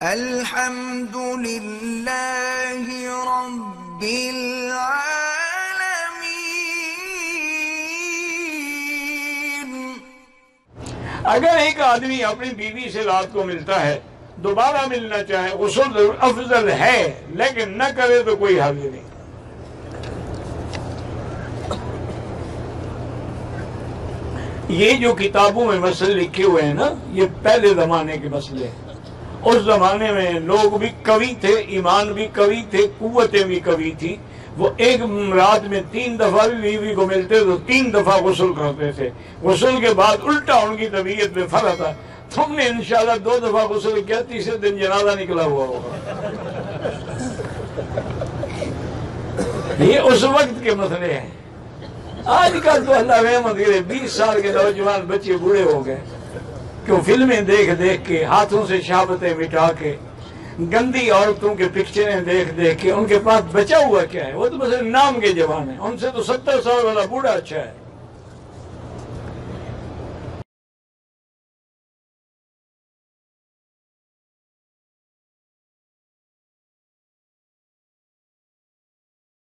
الحمد للہ رب العالمین۔ اگر ایک آدمی اپنی بیوی سے رات کو ملتا ہے، دوبارہ ملنا چاہے، غسل افضل ہے، لیکن نہ کرے تو کوئی حرج نہیں۔ یہ جو کتابوں میں مسئلے لکھے ہوئے ہیں نا، یہ پہلے زمانے کے مسئلے ہیں۔ اس زمانے میں لوگ بھی قوی تھے، ایمان بھی قوی تھے، قوتیں بھی قوی تھی۔ وہ ایک رات میں 3 دفعہ بھی بیوی کو ملتے تو 3 دفعہ غسل کرتے تھے۔ غسل کے بعد الٹا ان کی طبیعت میں فرق تھا۔ تم نے انشاءاللہ 2 دفعہ غسل کیا، تیسرے دن جنازہ نکلا ہوا ہوگا۔ یہ اس وقت کے مسئلے ہیں۔ آج کل تو اللہ رحمت کرے 20 سال کے نوجوان بچے بوڑھے ہو گئے، کیوں فلمیں دیکھ دیکھ کے، ہاتھوں سے شہوتیں مٹا کے، گندی عورتوں کے پکچریں دیکھ دیکھ کے۔ ان کے پاس بچا ہوا کیا ہے؟ وہ تو بس نام کے جوان ہیں، ان سے تو 70 سال والا بوڑھا اچھا ہے۔